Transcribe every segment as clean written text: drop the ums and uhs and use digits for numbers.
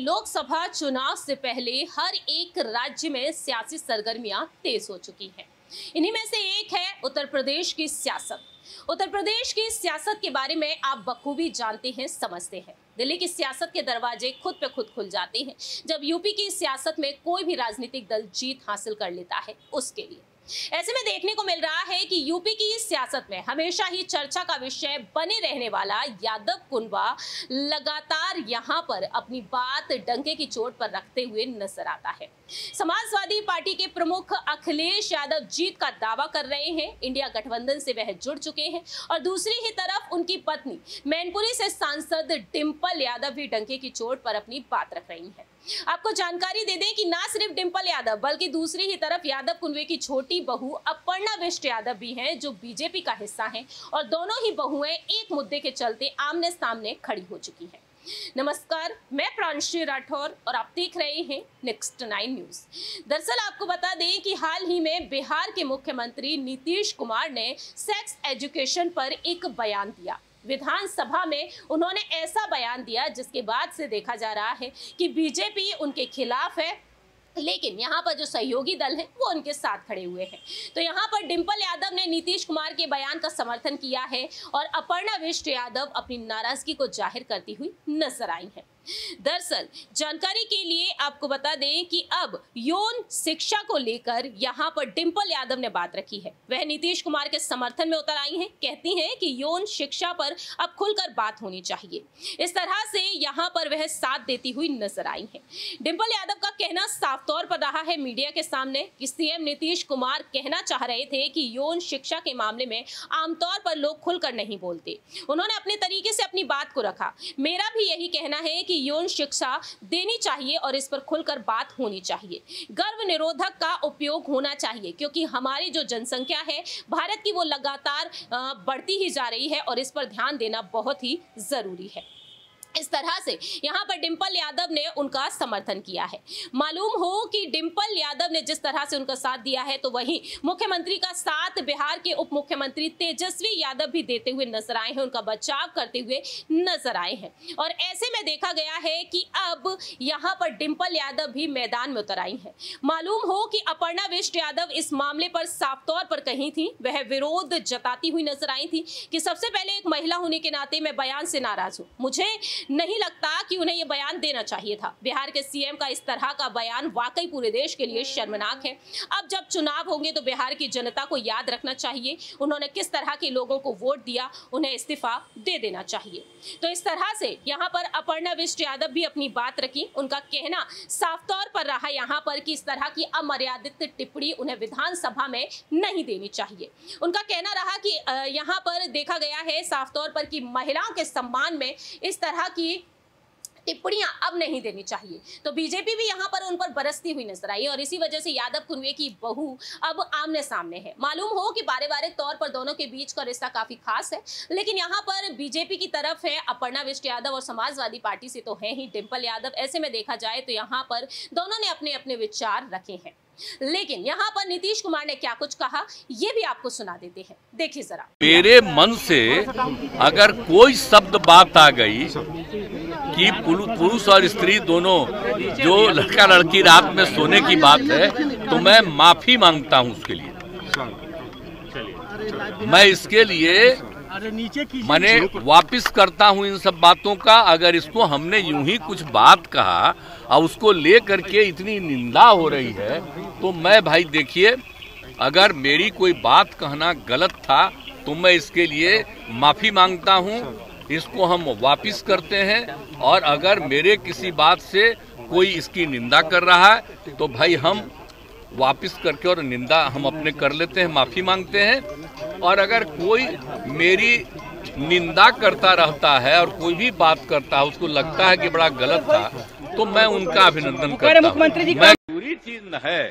लोकसभा चुनाव से पहले हर एक राज्य में सियासी सरगर्मियां तेज हो चुकी हैं। इन्हीं में से एक है उत्तर प्रदेश की सियासत। उत्तर प्रदेश की सियासत के बारे में आप बखूबी जानते हैं, समझते हैं। दिल्ली की सियासत के दरवाजे खुद पे खुद खुल जाते हैं जब यूपी की सियासत में कोई भी राजनीतिक दल जीत हासिल कर लेता है उसके लिए। ऐसे में देखने को मिल रहा है कि यूपी की सियासत में हमेशा ही चर्चा का विषय बने रहने वाला यादव कुनबा लगातार यहां पर अपनी बात डंके की चोट पर रखते हुए नजर आता है। समाजवादी पार्टी के प्रमुख अखिलेश यादव जीत का दावा कर रहे हैं, इंडिया गठबंधन से वह जुड़ चुके हैं और दूसरी ही तरफ उनकी पत्नी मैनपुरी से सांसद डिंपल यादव भी डंके की चोट पर अपनी बात रख रही हैं। आपको जानकारी दे दें कि ना सिर्फ डिंपल यादव बल्कि दूसरी ही तरफ यादव कुनबे की छोटी बहू अपर्णा बिष्ट यादव भी हैं जो बीजेपी का हिस्सा हैं और दोनों ही बहुएं एक मुद्दे के चलते आमने सामने खड़ी हो चुकी हैं। नमस्कार, मैं प्रांशी राठौर और आप देख रहे हैं नेक्स्ट 9 न्यूज। दरअसल आपको बता दें कि हाल ही में बिहार के मुख्यमंत्री नीतीश कुमार ने सेक्स एजुकेशन पर एक बयान दिया। विधानसभा में उन्होंने ऐसा बयान दिया जिसके बाद से देखा जा रहा है कि बीजेपी उनके खिलाफ है, लेकिन यहाँ पर जो सहयोगी दल है वो उनके साथ खड़े हुए हैं। तो यहाँ पर डिंपल यादव ने नीतीश कुमार के बयान का समर्थन किया है और अपर्णा बिष्ट यादव अपनी नाराजगी को जाहिर करती हुई नजर आई है। दरअसल जानकारी के लिए आपको बता दें कि अब यौन शिक्षा को लेकर यहां पर डिंपल यादव ने बात रखी है। वह नीतीश कुमार के समर्थन में उतर आई हैं, कहती हैं कि यौन शिक्षा पर अब खुलकर बात होनी चाहिए। इस तरह से यहां पर वह साथ देती हुई नजर आई हैं। डिंपल यादव का कहना साफ तौर पर रहा है मीडिया के सामने कि सीएम नीतीश कुमार कहना चाह रहे थे कि यौन शिक्षा के मामले में आमतौर पर लोग खुलकर नहीं बोलते। उन्होंने अपने तरीके से अपनी बात को रखा। मेरा भी यही कहना है कि यौन शिक्षा देनी चाहिए और इस पर खुलकर बात होनी चाहिए। गर्भ निरोधक का उपयोग होना चाहिए क्योंकि हमारी जो जनसंख्या है भारत की वो लगातार बढ़ती ही जा रही है और इस पर ध्यान देना बहुत ही जरूरी है। इस तरह से यहाँ पर डिंपल यादव ने उनका समर्थन किया है। मालूम हो कि डिंपल यादव ने जिस तरह से उनका साथ दिया है तो वहीं मुख्यमंत्री का साथ बिहार के उप मुख्यमंत्री तेजस्वी यादव भी देते हुए नजर आए हैं, उनका बचाव करते हुए नजर आए हैं। और ऐसे में देखा गया है कि अब यहाँ पर डिंपल यादव भी मैदान में उतर आई है। मालूम हो कि अपर्णा बिष्ट यादव इस मामले पर साफ तौर पर कही थी, वह विरोध जताती हुई नजर आई थी कि सबसे पहले एक महिला होने के नाते मैं बयान से नाराज हूँ, मुझे नहीं लगता कि उन्हें यह बयान देना चाहिए था। बिहार के सीएम का इस तरह का बयान वाकई पूरे देश के लिए शर्मनाक है। अब जब चुनाव होंगे तो बिहार की जनता को याद रखना चाहिए उन्होंने किस तरह के लोगों को वोट दिया, उन्हें इस्तीफा दे देना चाहिए। तो इस तरह से यहाँ पर अपर्णा बिष्ट यादव भी अपनी बात रखी। उनका कहना साफ तौर पर रहा यहाँ पर कि इस तरह की अमर्यादित टिप्पणी उन्हें विधानसभा में नहीं देनी चाहिए। उनका कहना रहा कि यहाँ पर देखा गया है साफ तौर पर कि महिलाओं के सम्मान में इस तरह की टिप्पणियां अब नहीं देनी चाहिए। तो बीजेपी भी यहां पर उन पर बरसती हुई नजर आई और इसी वजह से यादव कुनबे की बहू अब आमने सामने है। मालूम हो कि पारिवारिक तौर पर दोनों के बीच का रिश्ता काफी खास है, लेकिन यहां पर बीजेपी की तरफ है अपर्णा बिष्ट यादव और समाजवादी पार्टी से तो है ही डिंपल यादव। ऐसे में देखा जाए तो यहाँ पर दोनों ने अपने अपने विचार रखे हैं, लेकिन यहाँ पर नीतीश कुमार ने क्या कुछ कहा ये भी आपको सुना देते हैं, देखिए जरा। मेरे मन से अगर कोई शब्द बात आ गई कि पुरुष और स्त्री दोनों जो लड़का लड़की रात में सोने की बात है तो मैं माफी मांगता हूं उसके लिए। मैं इसके लिए मैंने वापस करता हूं इन सब बातों का। अगर इसको हमने यूं ही कुछ बात कहा और उसको ले करके इतनी निंदा हो रही है तो मैं भाई देखिए, अगर मेरी कोई बात कहना गलत था तो मैं इसके लिए माफी मांगता हूं। इसको हम वापस करते हैं और अगर मेरे किसी बात से कोई इसकी निंदा कर रहा है तो भाई हम वापस करके और निंदा हम अपने कर लेते हैं, माफी मांगते हैं। और अगर कोई मेरी निंदा करता रहता है और कोई भी बात करता है उसको लगता है कि बड़ा गलत था तो मैं उनका अभिनंदन करता हूं। मैं पूरी चीज न है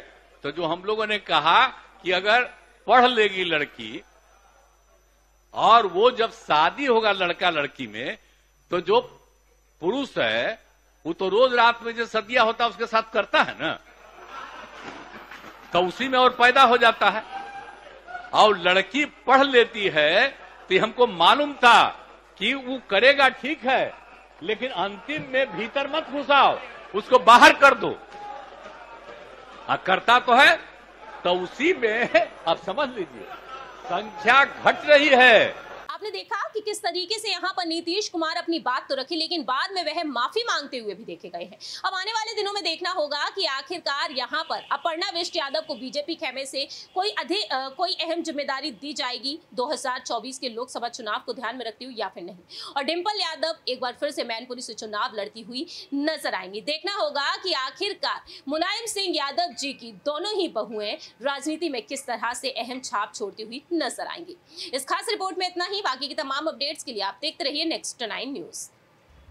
तो जो हम लोगों ने कहा कि अगर पढ़ लेगी लड़की और वो जब शादी होगा लड़का लड़की में तो जो पुरुष है वो तो रोज रात में जो सदिया होता है उसके साथ करता है ना, तो उसी में और पैदा हो जाता है। और लड़की पढ़ लेती है तो हमको मालूम था कि वो करेगा ठीक है, लेकिन अंतिम में भीतर मत घुसाओ, उसको बाहर कर दो। करता तो है, तो उसी में आप समझ लीजिए संख्या घट रही है। आपने देखा कि किस तरीके से यहाँ पर नीतीश कुमार अपनी बात तो रखी, लेकिन बाद में वह माफी मांगते हुए भी देखे गए हैं। अब आने वाले दिनों में देखना होगा कि आखिरकार यहाँ पर अपर्णा बिष्ट यादव को बीजेपी खेमे से कोई अहम जिम्मेदारी दी जाएगी 2024 के लोकसभा चुनाव को ध्यान में रखते हुए या फिर नहीं, और डिंपल यादव एक बार फिर से मैनपुरी से चुनाव लड़ती हुई नजर आएंगी। देखना होगा कि आखिरकार मुलायम सिंह यादव जी की दोनों ही बहुएं राजनीति में किस तरह से अहम छाप छोड़ती हुई नजर आएंगी। इस खास रिपोर्ट में इतना ही। बाकी की तमाम अपडेट्स के लिए आप देखते रहिए नेक्स्ट 9 न्यूज।